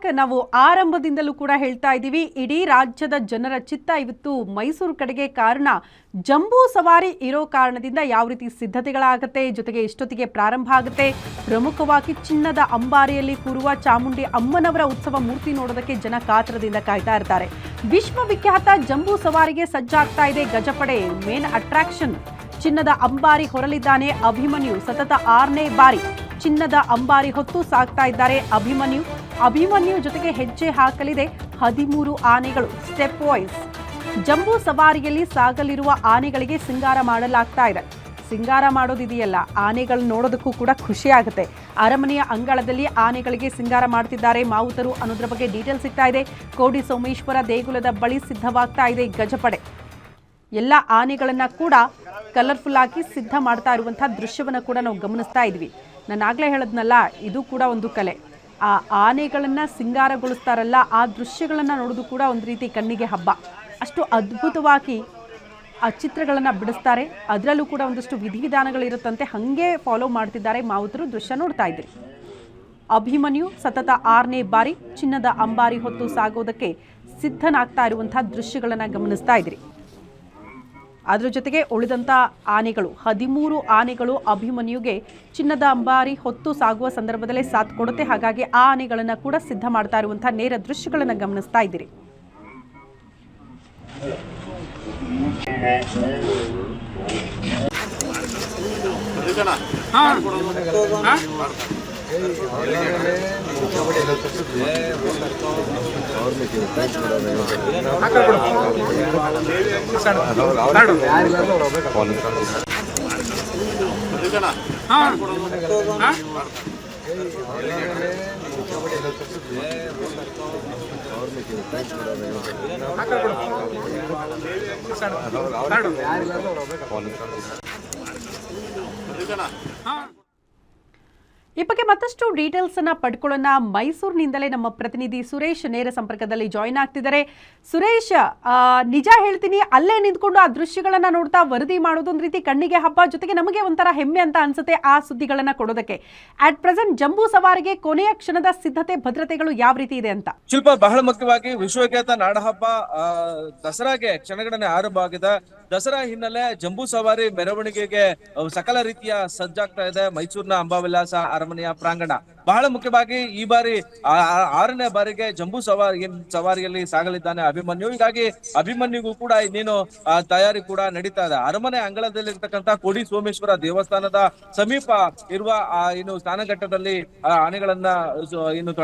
Back. ನಾವು ಆರಂಭದಿಂದಲೂ ಕೂಡ ಹೇಳ್ತಾ ಇದ್ದೀವಿ, ಇಡೀ ರಾಜ್ಯದ ಜನರ ಚಿತ್ತ ಇವತ್ತು ಮೈಸೂರು ಕಡೆಗೆ. ಕಾರಣ ಜಂಬೂ ಸವಾರಿ ಇರೋ ಕಾರಣದಿಂದ ಯಾವ ರೀತಿ ಸಿದ್ಧತೆಗಳಾಗುತ್ತೆ, ಜೊತೆಗೆ ಎಷ್ಟೊತ್ತಿಗೆ ಪ್ರಾರಂಭ ಆಗುತ್ತೆ. ಪ್ರಮುಖವಾಗಿ ಚಿನ್ನದ ಅಂಬಾರಿಯಲ್ಲಿ ಕೂರುವ ಚಾಮುಂಡಿ ಅಮ್ಮನವರ ಉತ್ಸವ ಮೂರ್ತಿ ನೋಡೋದಕ್ಕೆ ಜನ ಕಾತರದಿಂದ ಕಾಯ್ತಾ ಇರ್ತಾರೆ. ವಿಶ್ವವಿಖ್ಯಾತ ಜಂಬೂ ಸವಾರಿಗೆ ಸಜ್ಜಾಗ್ತಾ ಇದೆ ಗಜಪಡೆ. ಮೇನ್ ಅಟ್ರಾಕ್ಷನ್ ಚಿನ್ನದ ಅಂಬಾರಿ ಹೊರಲಿದ್ದಾನೆ ಅಭಿಮನ್ಯು. ಸತತ 6ನೇ ಬಾರಿ ಚಿನ್ನದ ಅಂಬಾರಿ ಹೊತ್ತು ಸಾಗ್ತಾ ಇದ್ದಾರೆ ಅಭಿಮನ್ಯು ಜೊತೆಗೆ ಹೆಜ್ಜೆ ಹಾಕಲಿದೆ 13 ಆನೆಗಳು. ಸ್ಟೆಪ್ ವೈಸ್ ಜಂಬೂ ಸವಾರಿಯಲ್ಲಿ ಸಾಗಲಿರುವ ಆನೆಗಳಿಗೆ ಸಿಂಗಾರ ಮಾಡಲಾಗ್ತಾ ಇದೆ. ಸಿಂಗಾರ ಮಾಡೋದಿದೆಯಲ್ಲ, ಆನೆಗಳು ನೋಡೋದಕ್ಕೂ ಕೂಡ ಖುಷಿ ಆಗುತ್ತೆ. ಅರಮನೆಯ ಅಂಗಳದಲ್ಲಿ ಆನೆಗಳಿಗೆ ಸಿಂಗಾರ ಮಾಡ್ತಿದ್ದಾರೆ ಮಾವುತರು ಅನ್ನೋದ್ರ ಬಗ್ಗೆ ಡೀಟೇಲ್ ಸಿಗ್ತಾ ಇದೆ. ಕೋಡಿ ಸೋಮೇಶ್ವರ ದೇಗುಲದ ಬಳಿ ಸಿದ್ಧವಾಗ್ತಾ ಇದೆ ಗಜಪಡೆ. ಎಲ್ಲ ಆನೆಗಳನ್ನ ಕೂಡ ಕಲರ್ಫುಲ್ ಆಗಿ ಸಿದ್ಧ ಮಾಡ್ತಾ ಇರುವಂತಹ ದೃಶ್ಯವನ್ನ ಕೂಡ ನಾವು ಗಮನಿಸ್ತಾ ಇದ್ವಿ. ನಾನು ಆಗ್ಲೇ ಹೇಳದ್ನಲ್ಲ, ಇದು ಕೂಡ ಒಂದು ಕಲೆ. ಆ ಆನೆಗಳನ್ನ ಸಿಂಗಾರಗೊಳಿಸ್ತಾರಲ್ಲ, ಆ ದೃಶ್ಯಗಳನ್ನ ನೋಡೋದು ಕೂಡ ಒಂದು ರೀತಿ ಕಣ್ಣಿಗೆ ಹಬ್ಬ. ಅಷ್ಟು ಅದ್ಭುತವಾಗಿ ಆ ಚಿತ್ರಗಳನ್ನ ಬಿಡಿಸ್ತಾರೆ. ಅದರಲ್ಲೂ ಕೂಡ ಒಂದಷ್ಟು ವಿಧಿವಿಧಾನಗಳಿರುತ್ತಂತೆ, ಹಾಗೆ ಫಾಲೋ ಮಾಡ್ತಿದ್ದಾರೆ ಮಾವುತರು. ದೃಶ್ಯ ನೋಡ್ತಾ ಇದ್ರಿ. ಅಭಿಮನ್ಯು ಸತತ 6ನೇ ಬಾರಿ ಚಿನ್ನದ ಅಂಬಾರಿ ಹೊತ್ತು ಸಾಗೋದಕ್ಕೆ ಸಿದ್ಧನಾಗ್ತಾ ಇರುವಂತಹ ದೃಶ್ಯಗಳನ್ನ ಗಮನಿಸ್ತಾ ಇದ್ರಿ. ಅದರ ಜೊತೆಗೆ ಉಳಿದಂಥ ಆನೆಗಳು 13 ಆನೆಗಳು ಅಭಿಮನ್ಯುಗೆ ಚಿನ್ನದ ಅಂಬಾರಿ ಹೊತ್ತು ಸಾಗುವ ಸಂದರ್ಭದಲ್ಲೇ ಸಾಥ್ ಕೊಡುತ್ತೆ. ಹಾಗಾಗಿ ಆ ಆನೆಗಳನ್ನು ಕೂಡ ಸಿದ್ಧ ಮಾಡ್ತಾ ಇರುವಂತಹ ನೇರ ದೃಶ್ಯಗಳನ್ನು ಗಮನಿಸ್ತಾ ಇದ್ದೀರಿ. ಈ ಬಗ್ಗೆ ಮತ್ತಷ್ಟು ಡೀಟೇಲ್ಸ್ ಅನ್ನ ಪಡ್ಕೊಳ್ಳೋಣ. ಮೈಸೂರಿನಿಂದಲೇ ನಮ್ಮ ಪ್ರತಿನಿಧಿ ಸುರೇಶ್ ನೇರ ಸಂಪರ್ಕದಲ್ಲಿ ಜಾಯಿನ್ ಆಗ್ತಿದ್ದಾರೆ. ಸುರೇಶ್, ನಿಜ ಹೇಳ್ತೀನಿ, ಅಲ್ಲೇ ನಿಂತ್ಕೊಂಡು ಆ ದೃಶ್ಯಗಳನ್ನ ನೋಡ್ತಾ ವರದಿ ಮಾಡೋದು ಒಂದು ರೀತಿ ಕಣ್ಣಿಗೆ ಹಬ್ಬ, ಜೊತೆಗೆ ನಮಗೆ ಒಂಥರ ಹೆಮ್ಮೆ ಅಂತ ಅನ್ಸುತ್ತೆ ಆ ಸುದ್ದಿಗಳನ್ನ ಕೊಡೋದಕ್ಕೆ. ಅಟ್ ಪ್ರೆಸೆಂಟ್ ಜಂಬೂ ಸವಾರಿಗೆ ಕೊನೆಯ ಕ್ಷಣದ ಸಿದ್ಧತೆ ಭದ್ರತೆಗಳು ಯಾವ ರೀತಿ ಇದೆ ಅಂತ? ಶಿಲ್ಪ, ಬಹಳ ಮುಖ್ಯವಾಗಿ ವಿಶ್ವವಿಖ್ಯಾತ ನಾಡಹಬ್ಬ ದಸರಾಗೆ ಕ್ಷಣಗಣನೆ ಆರಂಭ ಆಗಿದೆ. ದಸರಾ ಹಿನ್ನೆಲೆ ಜಂಬೂ ಸವಾರಿ ಮೆರವಣಿಗೆಗೆ ಸಕಲ ರೀತಿಯ ಸಜ್ಜಾಗ್ತಾ ಇದೆ ಮೈಸೂರಿನ ಅಂಬಾವಿಲಾಸ ಅರಮನೆಯ ಪ್ರಾಂಗಣ. ಬಹಳ ಮುಖ್ಯವಾಗಿ ಈ ಬಾರಿ 6ನೇ ಬಾರಿಗೆ ಜಂಬೂ ಸವಾರಿಯಲ್ಲಿ ಸಾಗಲಿದ್ದಾನೆ ಅಭಿಮನ್ಯು. ಹೀಗಾಗಿ ಅಭಿಮನ್ಯುಗೂ ಕೂಡ ಇನ್ನೇನು ತಯಾರಿ ಕೂಡ ನಡೀತಾ ಇದೆ. ಅರಮನೆ ಅಂಗಳದಲ್ಲಿರ್ತಕ್ಕಂಥ ಕೋಡಿ ಸೋಮೇಶ್ವರ ದೇವಸ್ಥಾನದ ಸಮೀಪ ಇರುವ ಇನ್ನು ಸ್ನಾನಘಟ್ಟದಲ್ಲಿ ಆನೆಗಳನ್ನ ಇನ್ನು